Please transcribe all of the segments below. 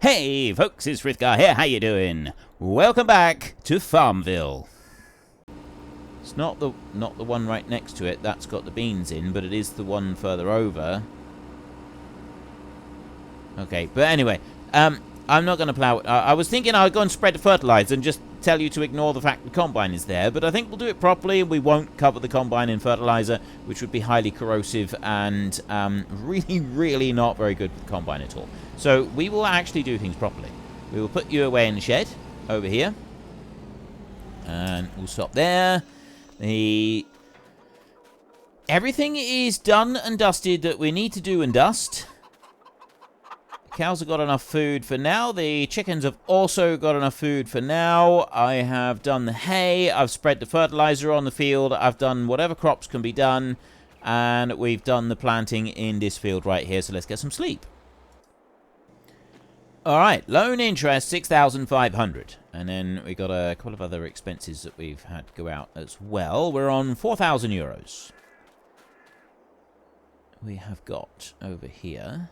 Hey folks, it's Frithgar here, how you doing? Welcome back to Farmville. It's not the one right next to it, that's got the beans in, but it is the one further over. Okay, but anyway, I'm not going to plough it. I was thinking I'd go and spread the fertilizer and just tell you to ignore the fact the combine is there, but I think we'll do it properly and we won't cover the combine in fertilizer, which would be highly corrosive and really not very good for the combine at all. So we will actually do things properly. We will put you away in the shed over here, and we'll stop there. Everything is done and dusted that we need to do and dust. Cows have got enough food for now. The chickens have also got enough food for now. I have done the hay. I've spread the fertilizer on the field. I've done whatever crops can be done. And we've done the planting in this field right here. So let's get some sleep. Alright, loan interest 6,500. And then we got a couple of other expenses that we've had to go out as well. We're on 4,000 euros. We have got over here...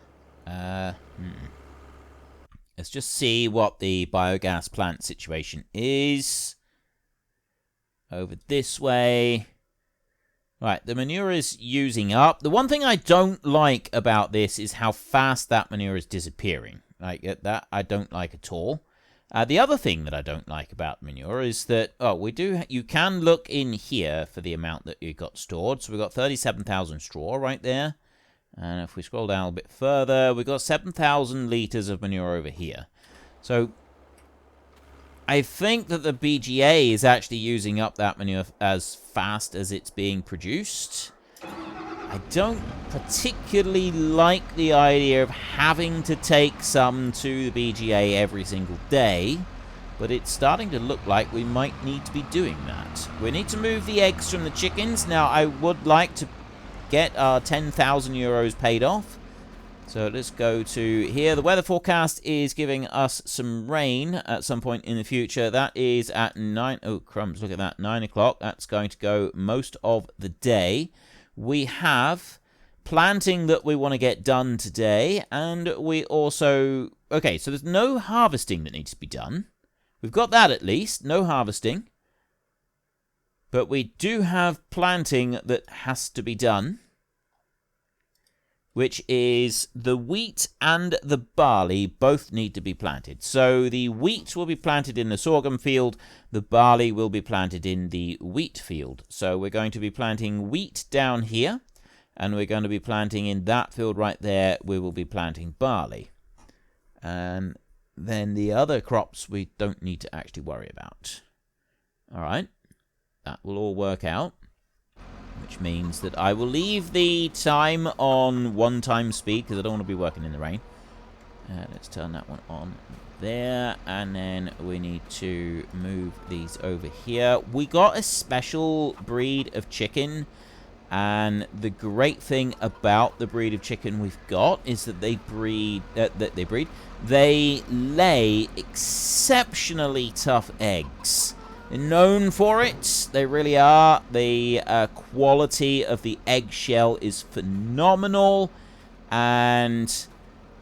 Let's just see what the biogas plant situation is. Over this way. Right, the manure is using up. The one thing I don't like about this is how fast that manure is disappearing. Like, that I don't like at all. The other thing that I don't like about manure is that, you can look in here for the amount that you got stored. So we've got 37,000 straw right there. And if we scroll down a bit further, we've got 7,000 litres of manure over here. So, I think that the BGA is actually using up that manure as fast as it's being produced. I don't particularly like the idea of having to take some to the BGA every single day. But it's starting to look like we might need to be doing that. We need to move the eggs from the chickens. Now, I would like to get our 10,000 euros paid off. So let's go to here. The weather forecast is giving us some rain at some point in the future. That is at 9... Oh, crumbs, look at that. 9 o'clock. That's going to go most of the day. We have planting that we want to get done today. And we also... Okay, so there's no harvesting that needs to be done. We've got that at least. No harvesting. But we do have planting that has to be done, which is the wheat and the barley both need to be planted. So the wheat will be planted in the sorghum field, the barley will be planted in the wheat field. So we're going to be planting wheat down here, and we're going to be planting in that field right there, we will be planting barley. And then the other crops we don't need to actually worry about. All right. That will all work out, which means that I will leave the time on 1 speed because I don't want to be working in the rain. Let's turn that one on there, and then we need to move these over here. We got a special breed of chicken, and the great thing about the breed of chicken we've got is that they they lay exceptionally tough eggs. They're known for it. They really are. The quality of the eggshell is phenomenal. And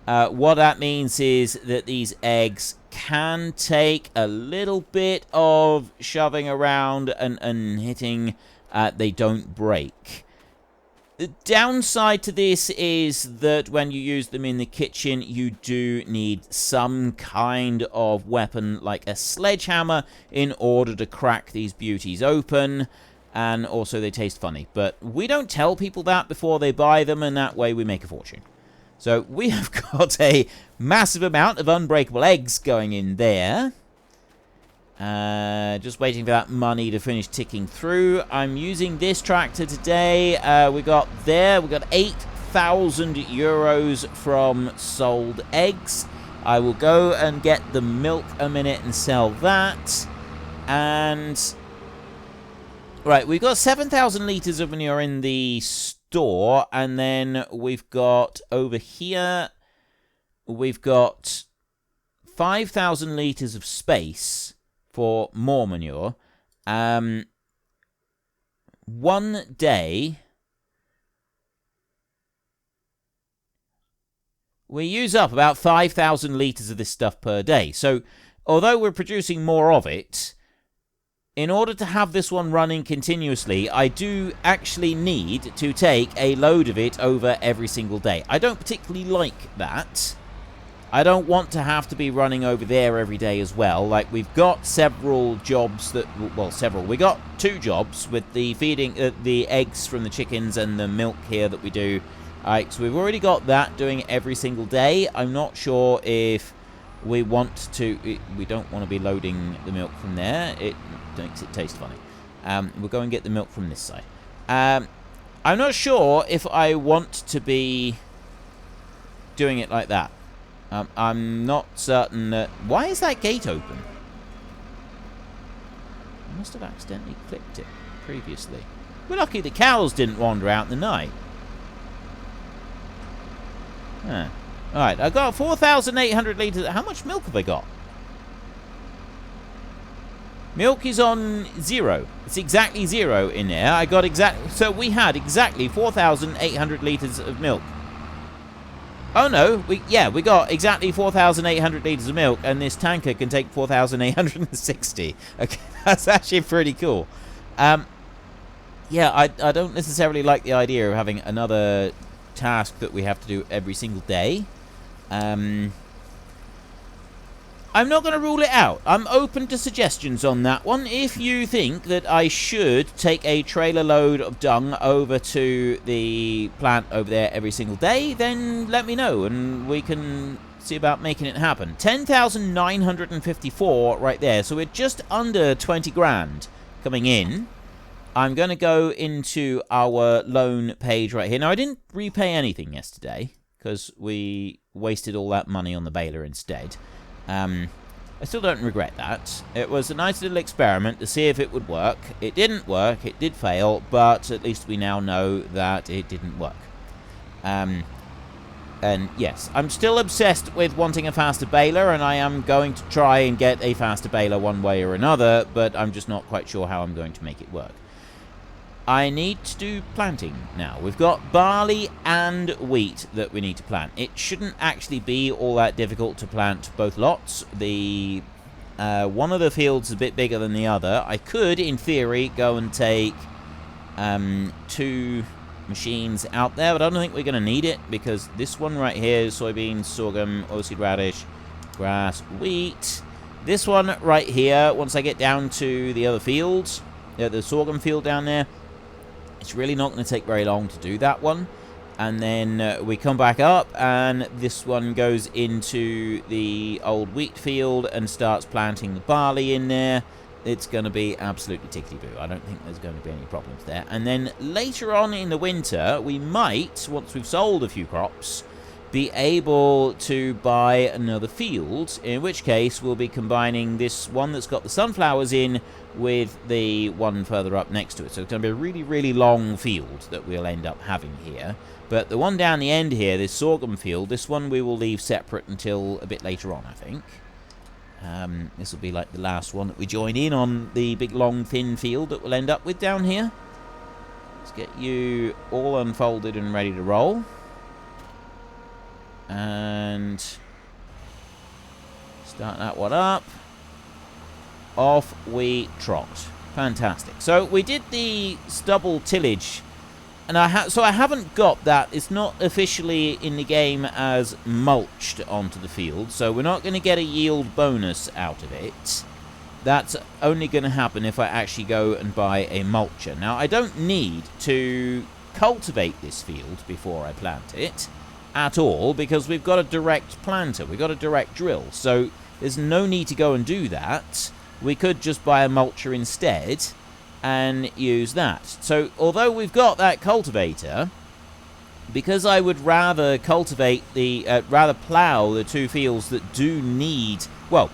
what that means is that these eggs can take a little bit of shoving around and hitting. They don't break. The downside to this is that when you use them in the kitchen, you do need some kind of weapon, like a sledgehammer, in order to crack these beauties open. And also, they taste funny. But we don't tell people that before they buy them, and that way we make a fortune. So we have got a massive amount of unbreakable eggs going in there. Just waiting for that money to finish ticking through. I'm using this tractor today. We got 8,000 euros from sold eggs. I will go and get the milk a minute and sell that. And right, we've got 7,000 litres of manure in the store, and then we've got over here, we've got 5,000 litres of space for more manure. 1 day we use up about 5,000 litres of this stuff per day. So, although we're producing more of it, in order to have this one running continuously, I do actually need to take a load of it over every single day. I don't particularly like that. I don't want to have to be running over there every day as well. Like, we've got several jobs that... Well, several. We got 2 jobs with the feeding... the eggs from the chickens and the milk here that we do. Alright, so we've already got that doing every single day. I'm not sure if we want to... We don't want to be loading the milk from there. It makes it taste funny. We'll go and get the milk from this side. I'm not sure if I want to be doing it like that. I'm not certain that... Why is that gate open? I must have accidentally clicked it previously. We're lucky the cows didn't wander out in the night. Huh. Alright, I've got 4,800 litres. How much milk have I got? Milk is on 0. It's exactly 0 in there. I got exactly... So we had exactly 4,800 litres of milk. Oh no, we got exactly 4,800 litres of milk, and this tanker can take 4,860. Okay, that's actually pretty cool. Yeah, I don't necessarily like the idea of having another task that we have to do every single day. I'm not going to rule it out. I'm open to suggestions on that one. If you think that I should take a trailer load of dung over to the plant over there every single day, then let me know and we can see about making it happen. 10,954 right there. So we're just under 20 grand coming in. I'm going to go into our loan page right here. Now, I didn't repay anything yesterday because we wasted all that money on the baler instead. I still don't regret that. It was a nice little experiment to see if it would work. It didn't work, it did fail, but at least we now know that it didn't work. And yes, I'm still obsessed with wanting a faster baler, and I am going to try and get a faster baler one way or another, but I'm just not quite sure how I'm going to make it work. I need to do planting now. We've got barley and wheat that we need to plant. It shouldn't actually be all that difficult to plant both lots. The one of the fields is a bit bigger than the other. I could, in theory, go and take 2 machines out there, but I don't think we're going to need it because this one right here is soybeans, sorghum, oilseed radish, grass, wheat. This one right here, once I get down to the other fields, the sorghum field down there, it's really not going to take very long to do that one. And then we come back up, and this one goes into the old wheat field and starts planting the barley in there. It's going to be absolutely tickety-boo. I don't think there's going to be any problems there. And then later on in the winter, we might, once we've sold a few crops, be able to buy another field, in which case we'll be combining this one that's got the sunflowers in with the one further up next to it. So it's going to be a really, really long field that we'll end up having here. But the one down the end here, this sorghum field, this one we will leave separate until a bit later on, I think. This will be like the last one that we join in on the big, long, thin field that we'll end up with down here. Let's get you all unfolded and ready to roll. And start that one up. Off we trot. Fantastic. So we did the stubble tillage, and I haven't got that. It's not officially in the game as mulched onto the field, so we're not going to get a yield bonus out of it. That's only going to happen if I actually go and buy a mulcher. Now, I don't need to cultivate this field before I plant it at all, because we've got a direct planter, we've got a direct drill, so there's no need to go and do that. We could just buy a mulcher instead and use that. So although we've got that cultivator, because I would rather cultivate the rather plough the 2 fields that do need, well,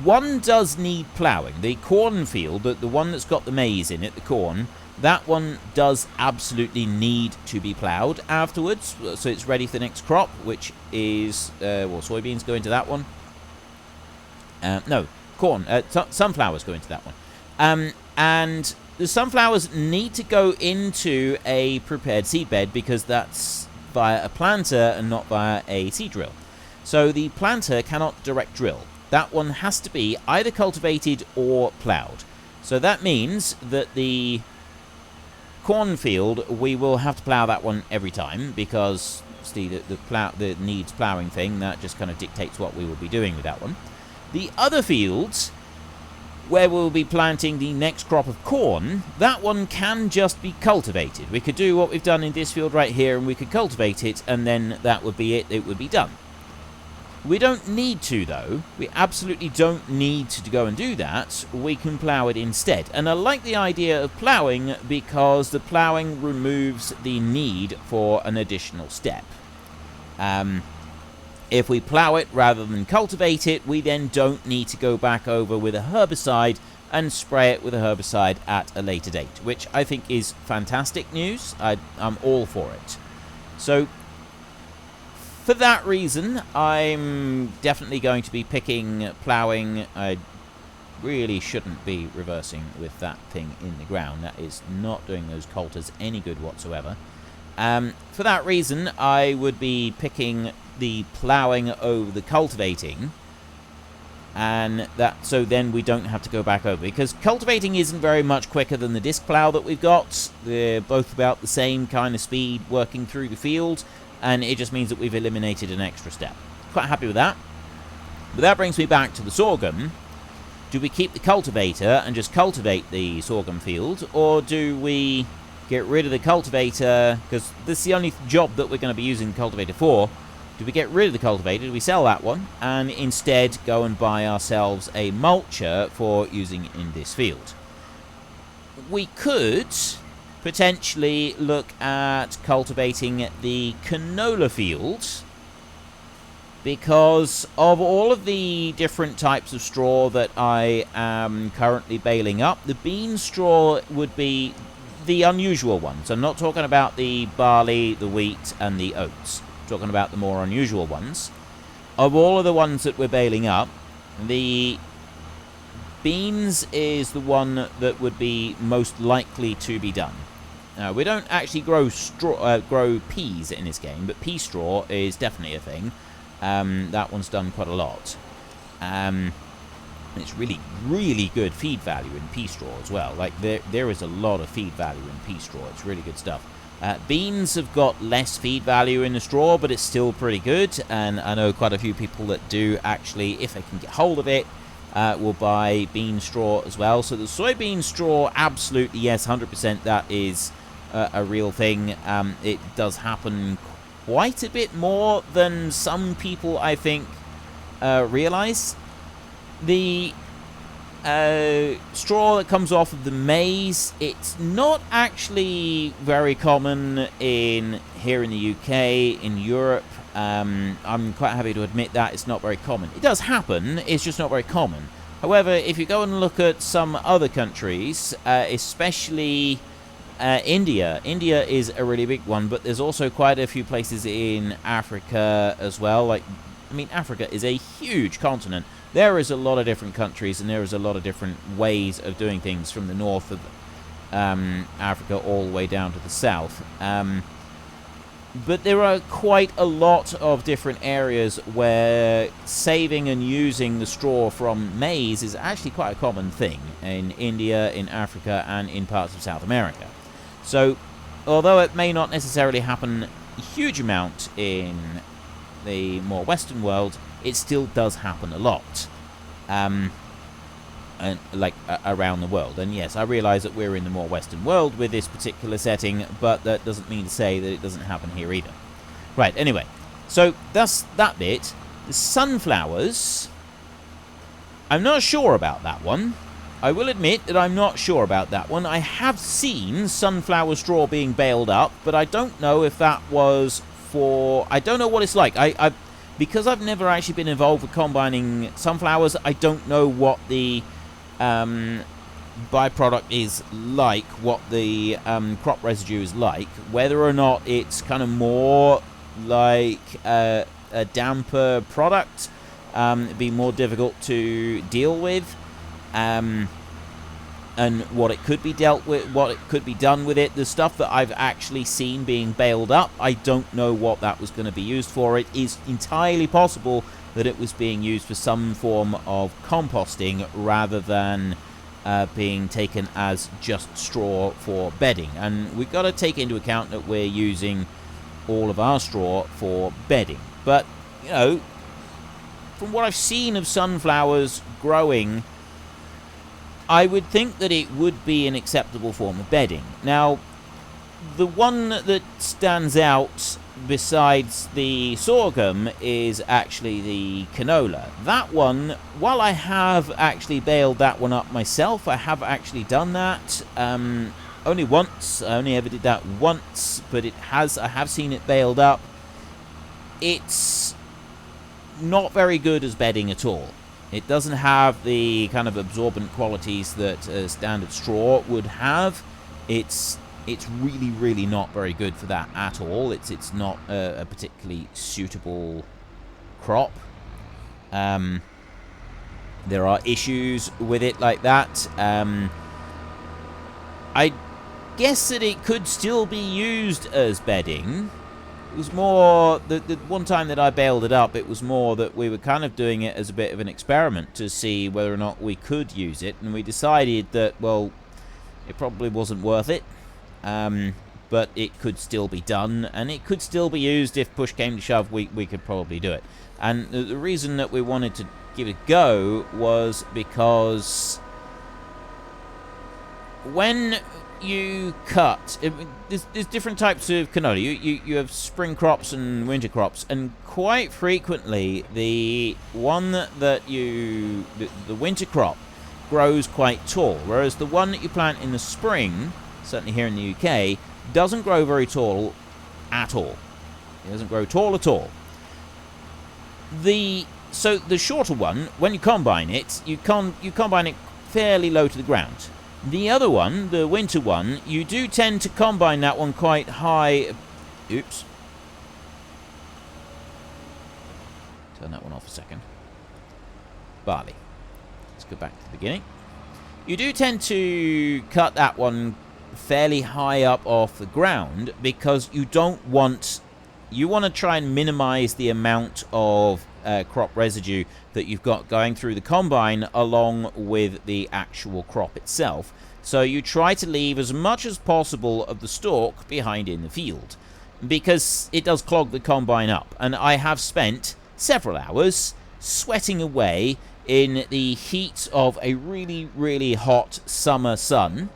one does need ploughing. The corn field, the one that's got the maize in it, the corn, that one does absolutely need to be ploughed afterwards, so it's ready for the next crop, which is, well, soybeans go into that one. No, corn, sunflowers go into that one. And the sunflowers need to go into a prepared seedbed because that's via a planter and not via a seed drill. So the planter cannot direct drill. That one has to be either cultivated or ploughed. So that means that the cornfield, we will have to plough that one every time, because the needs ploughing thing, that just kind of dictates what we will be doing with that one. The other fields, where we'll be planting the next crop of corn, that one can just be cultivated. We could do what we've done in this field right here, and we could cultivate it, and then that would be it. It would be done. We don't need to, though. We absolutely don't need to go and do that. We can plough it instead. And I like the idea of ploughing because the ploughing removes the need for an additional step. If we plough it rather than cultivate it, we then don't need to go back over with a herbicide and spray it with a herbicide at a later date, which I think is fantastic news. I'm all for it. So, for that reason, I'm definitely going to be picking ploughing. I really shouldn't be reversing with that thing in the ground. That is not doing those coulters any good whatsoever. For that reason, I would be picking the ploughing over the cultivating, and that so then we don't have to go back over, because cultivating isn't very much quicker than the disc plough that we've got. They're both about the same kind of speed working through the field, and it just means that we've eliminated an extra step. Quite happy with that. But that brings me back to the sorghum. Do we keep the cultivator and just cultivate the sorghum field, or do we get rid of the cultivator, because this is the only job that we're going to be using the cultivator for? Do we get rid of the cultivator, do we sell that one, and instead go and buy ourselves a mulcher for using in this field? We could potentially look at cultivating the canola field, because of all of the different types of straw that I am currently baling up, the bean straw would be the unusual ones. I'm not talking about the barley, the wheat, and the oats. I'm talking about the more unusual ones. Of all of the ones that we're baling up, the beans is the one that would be most likely to be done. Now, we don't actually grow peas in this game, but pea straw is definitely a thing. That one's done quite a lot. It's really, really good feed value in pea straw as well. Like, there is a lot of feed value in pea straw. It's really good stuff. Beans have got less feed value in the straw, but it's still pretty good. And I know quite a few people that do actually, if they can get hold of it, will buy bean straw as well. So the soybean straw, absolutely, yes, 100%, that is a real thing. It does happen quite a bit more than some people, I think, realize. The straw that comes off of the maize, it's not actually very common here in the UK, in Europe. I'm quite happy to admit that it's not very common. It does happen, it's just not very common. However, if you go and look at some other countries, especially India is a really big one, but there's also quite a few places in Africa as well. Like, I mean, Africa is a huge continent. There is a lot of different countries, and there is a lot of different ways of doing things from the north of Africa all the way down to the south. But there are quite a lot of different areas where saving and using the straw from maize is actually quite a common thing in India, in Africa, and in parts of South America. So, although it may not necessarily happen a huge amount in the more Western world, it still does happen a lot, and around the world. And yes, I realize that we're in the more Western world with this particular setting, but that doesn't mean to say that it doesn't happen here either. Right, anyway, so that's that bit. The sunflowers, I'm not sure about that one. I will admit that I'm not sure about that one. I have seen sunflower straw being baled up, but I don't know if that was for... I don't know what it's like. Because I've never actually been involved with combining sunflowers, I don't know what the byproduct is like, what the crop residue is like, whether or not it's kind of more like a damper product, it'd be more difficult to deal with. And and what it could be dealt with, what it could be done with it. The stuff that I've actually seen being baled up, I don't know what that was going to be used for. It is entirely possible that it was being used for some form of composting rather than being taken as just straw for bedding. And we've got to take into account that we're using all of our straw for bedding. But, you know, from what I've seen of sunflowers growing, I would think that it would be an acceptable form of bedding. Now, the one that stands out besides the sorghum is actually the canola. That one, while I have actually baled that one up myself, I have actually done that only once. I only ever did that once, but I have seen it baled up. It's not very good as bedding at all. It doesn't have the kind of absorbent qualities that standard straw would have. It's really, really not very good for that at all. It's not a particularly suitable crop. There are issues with it like that. I guess that it could still be used as bedding. It was more, the one time that I baled it up, it was more that we were kind of doing it as a bit of an experiment to see whether or not we could use it, and we decided that, well, it probably wasn't worth it, but it could still be done, and it could still be used if push came to shove. We could probably do it. And the reason that we wanted to give it a go was because when you cut, there's different types of canola. You have spring crops and winter crops, and quite frequently the one that the winter crop grows quite tall, whereas the one that you plant in the spring, certainly here in the UK, doesn't grow very tall at all. It doesn't grow tall at all. So the shorter one, when you combine it, you combine it fairly low to the ground. The other one, the winter one, you do tend to combine that one quite high. Oops. Turn that one off a second. Barley. Let's go back to the beginning. You do tend to cut that one fairly high up off the ground because you want to try and minimize the amount of crop residue that you've got going through the combine along with the actual crop itself. So you try to leave as much as possible of the stalk behind in the field, because it does clog the combine up. And I have spent several hours sweating away in the heat of a really, really hot summer sun,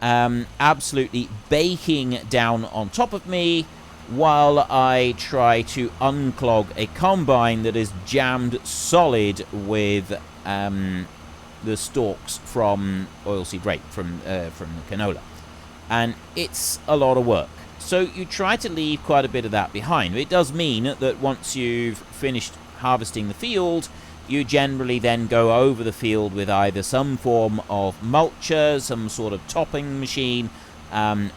absolutely baking down on top of me, while I try to unclog a combine that is jammed solid with the stalks from oilseed rape, from the canola. And it's a lot of work. So you try to leave quite a bit of that behind. It does mean that once you've finished harvesting the field, you generally then go over the field with either some form of mulcher, some sort of topping machine,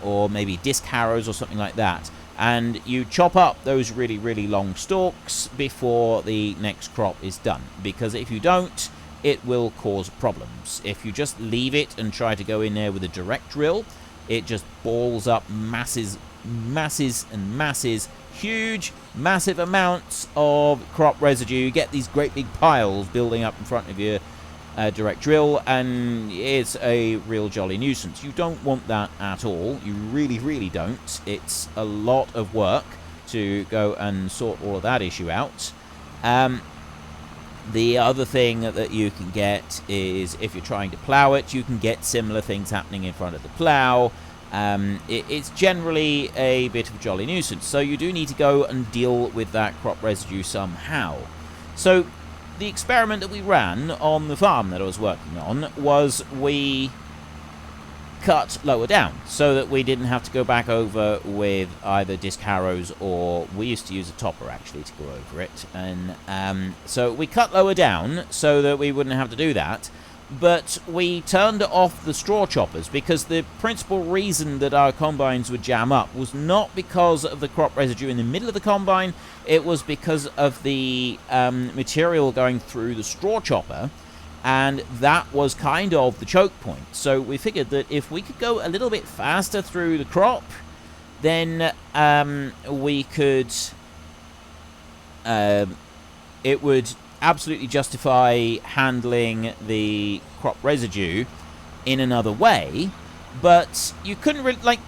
or maybe disc harrows or something like that. And you chop up those really, really long stalks before the next crop is done. Because if you don't, it will cause problems. If you just leave it and try to go in there with a direct drill, it just balls up masses and masses, huge, massive amounts of crop residue. You get these great big piles building up in front of your direct drill, and it's a real jolly nuisance. You don't want that at all. You really, really don't. It's a lot of work to go and sort all of that issue out. The other thing that you can get is, if you're trying to plow it, you can get similar things happening in front of the plow. It's generally a bit of a jolly nuisance, so you do need to go and deal with that crop residue somehow. So the experiment that we ran on the farm that I was working on was we cut lower down so that we didn't have to go back over with either disc harrows, or we used to use a topper actually to go over it. And so we cut lower down so that we wouldn't have to do that. But we turned off the straw choppers, because the principal reason that our combines would jam up was not because of the crop residue in the middle of the combine. It was because of the material going through the straw chopper And that was kind of the choke point. So we figured that if we could go a little bit faster through the crop, then we could... it would absolutely justify handling the crop residue in another way. But you couldn't really... Like,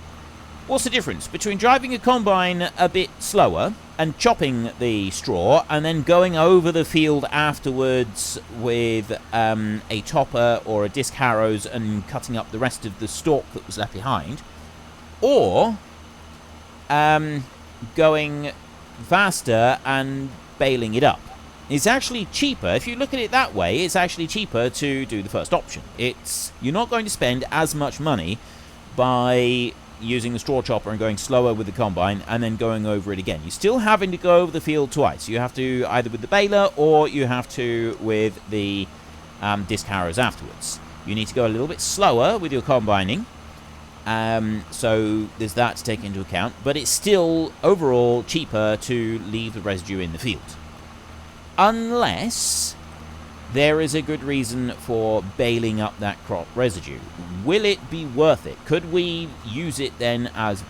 what's the difference between driving a combine a bit slower and chopping the straw and then going over the field afterwards with a topper or a disc harrows and cutting up the rest of the stalk that was left behind, or going faster and baling it up? It's actually cheaper. If you look at it that way, it's actually cheaper to do the first option. You're not going to spend as much money by using the straw chopper and going slower with the combine and then going over it again. You're still having to go over the field twice. You have to either with the baler or you have to with the disc harrows afterwards. You need to go a little bit slower with your combining, so there's that to take into account, but it's still overall cheaper to leave the residue in the field, unless there is a good reason for baling up that crop residue. Will it be worth it? Could we use it then as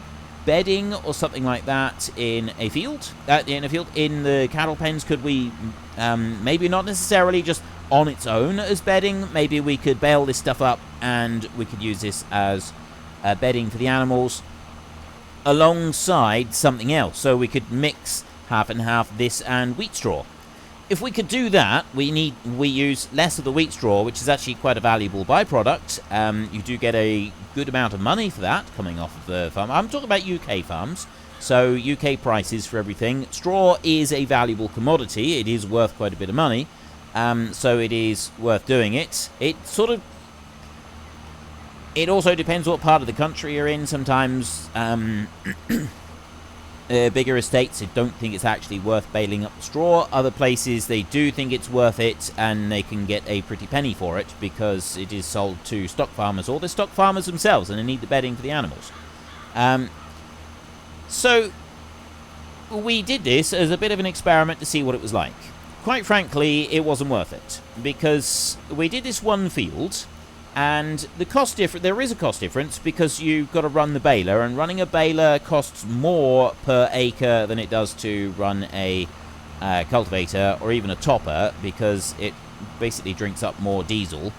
bedding or something like that in a field? In the cattle pens, could we, maybe not necessarily just on its own as bedding, maybe we could bale this stuff up and we could use this as bedding for the animals alongside something else. So we could mix half and half this and wheat straw. If we could do that, we use less of the wheat straw, which is actually quite a valuable byproduct. You do get a good amount of money for that coming off of the farm. I'm talking about UK farms, so UK prices for everything. Straw is a valuable commodity. It is worth quite a bit of money, so it is worth doing it. It also depends what part of the country you're in. Sometimes bigger estates, they don't think it's actually worth baling up the straw. Other places, they do think it's worth it, and they can get a pretty penny for it because it is sold to stock farmers, or the stock farmers themselves, and they need the bedding for the animals. So we did this as a bit of an experiment to see what it was like. Quite frankly, it wasn't worth it, because we did this one field, and the cost difference, there is a cost difference because you've got to run the baler, and running a baler costs more per acre than it does to run a cultivator or even a topper, because it basically drinks up more diesel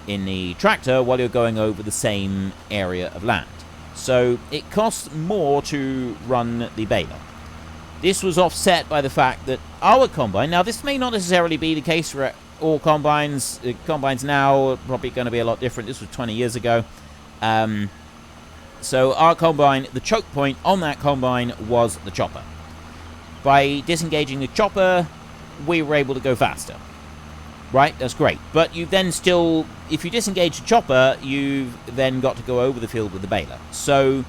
in the tractor while you're going over the same area of land. So it costs more to run the baler. This was offset by the fact that our combine, now this may not necessarily be the case for all combines. Combines now are probably going to be a lot different. This was 20 years ago. So our combine, the choke point on that combine was the chopper. By disengaging the chopper, we were able to go faster. Right? That's great. But you then still, if you disengage the chopper, you've then got to go over the field with the baler. So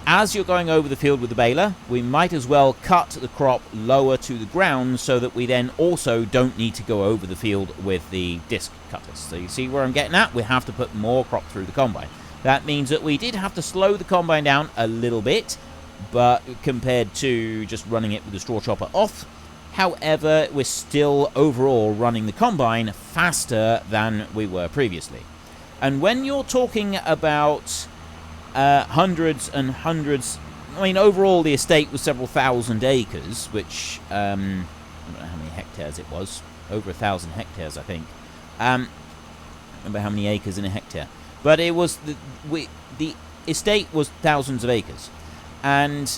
as you're going over the field with the baler, we might as well cut the crop lower to the ground so that we then also don't need to go over the field with the disc cutters. So you see where I'm getting at? We have to put more crop through the combine. That means that we did have to slow the combine down a little bit, but compared to just running it with the straw chopper off. However, we're still overall running the combine faster than we were previously. And when you're talking about hundreds and hundreds, I mean, overall the estate was several thousand acres, which, I don't know how many hectares it was, over 1,000 hectares, I think. I don't remember how many acres in a hectare, but it was, the estate was thousands of acres, and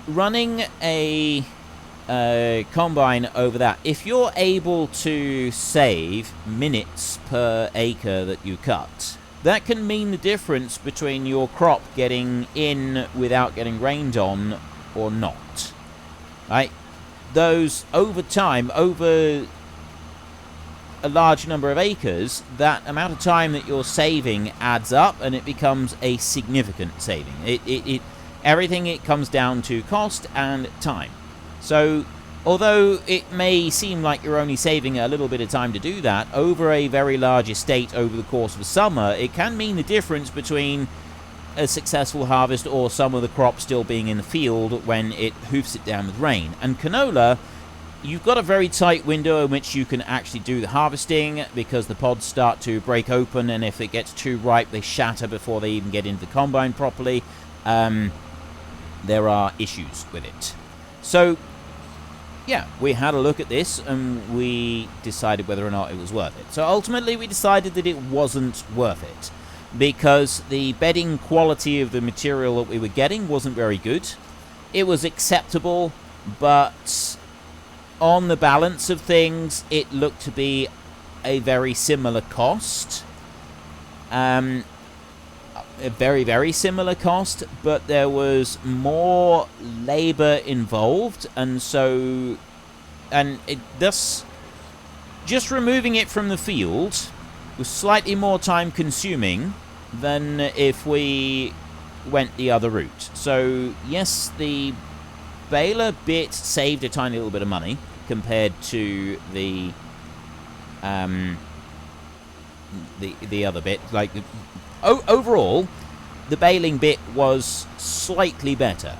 running a combine over that, if you're able to save minutes per acre that you cut, that can mean the difference between your crop getting in without getting rained on or not. Right? Those, over time, over a large number of acres, that amount of time that you're saving adds up, and it becomes a significant saving. Everything, it comes down to cost and time. So, although it may seem like you're only saving a little bit of time to do that, over a very large estate over the course of a summer, it can mean the difference between a successful harvest or some of the crop still being in the field when it hoofs it down with rain. And canola you've got a very tight window in which you can actually do the harvesting, because the pods start to break open, and if it gets too ripe, they shatter before they even get into the combine properly. There are issues with it. So, yeah, we had a look at this, and we decided whether or not it was worth it. So ultimately, we decided that it wasn't worth it, because the bedding quality of the material that we were getting wasn't very good. It was acceptable, but on the balance of things, it looked to be a very similar cost. A very, very similar cost, but there was more labor involved, and so, and it thus, just removing it from the field was slightly more time consuming than if we went the other route. So yes, the baler bit saved a tiny little bit of money compared to the other bit. Like, overall, the baling bit was slightly better,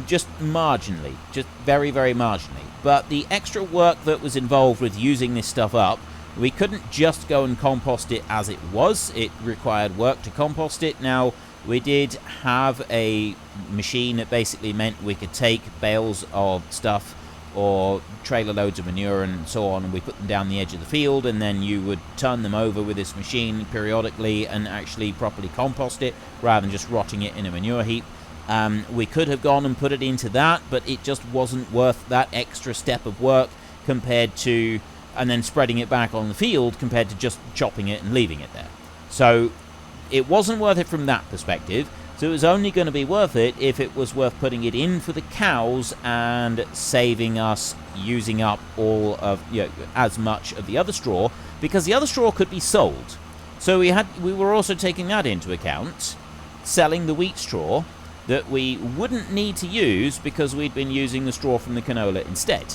just marginally, just very, very marginally. But the extra work that was involved with using this stuff up, we couldn't just go and compost it as it was. It required work to compost it. Now, we did have a machine that basically meant we could take bales of stuff or trailer loads of manure and so on, and we put them down the edge of the field, and then you would turn them over with this machine periodically and actually properly compost it rather than just rotting it in a manure heap. We could have gone and put it into that, but it just wasn't worth that extra step of work compared to, and then spreading it back on the field compared to just chopping it and leaving it there. So it wasn't worth it from that perspective. So it was only going to be worth it if it was worth putting it in for the cows and saving us using up all of, as much of the other straw, because the other straw could be sold. So we were also taking that into account, selling the wheat straw that we wouldn't need to use because we'd been using the straw from the canola instead.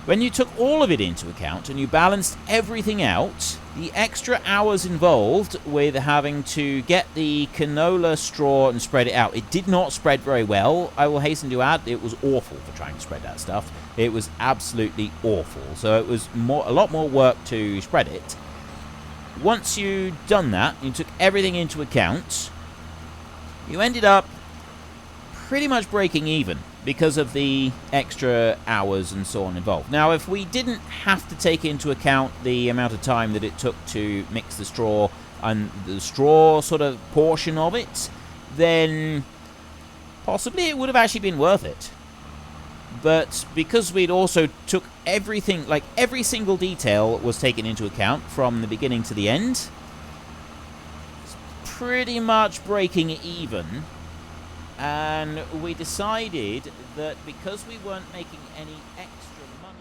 When you took all of it into account and you balanced everything out, the extra hours involved with having to get the canola straw and spread it out, it did not spread very well. I will hasten to add, it was awful for trying to spread that stuff. It was absolutely awful. So it was a lot more work to spread it. Once you'd done that, you took everything into account, you ended up pretty much breaking even because of the extra hours and so on involved. Now, if we didn't have to take into account the amount of time that it took to mix the straw and the straw sort of portion of it, then possibly it would have actually been worth it. But because we'd also took everything, like every single detail was taken into account from the beginning to the end, it's pretty much breaking even. And we decided that because we weren't making any extra money...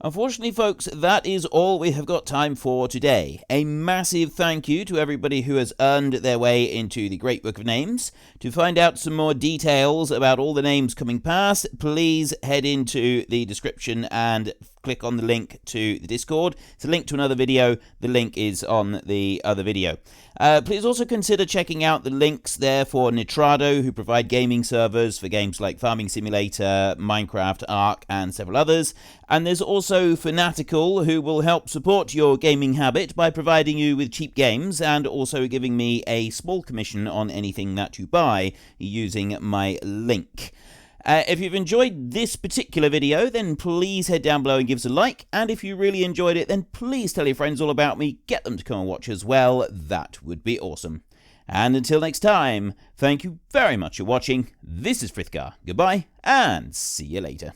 Unfortunately, folks, that is all we have got time for today. A massive thank you to everybody who has earned their way into the Great Book of Names. To find out some more details about all the names coming past, please head into the description and click on the link to the Discord. It's a link to another video. The link is on the other video. Please also consider checking out the links there for Nitrado, who provide gaming servers for games like Farming Simulator, Minecraft, Ark, and several others. And there's also Fanatical, who will help support your gaming habit by providing you with cheap games and also giving me a small commission on anything that you buy using my link. If you've enjoyed this particular video, then please head down below and give us a like. And if you really enjoyed it, then please tell your friends all about me. Get them to come and watch as well. That would be awesome. And until next time, thank you very much for watching. This is Frithgar. Goodbye, and see you later.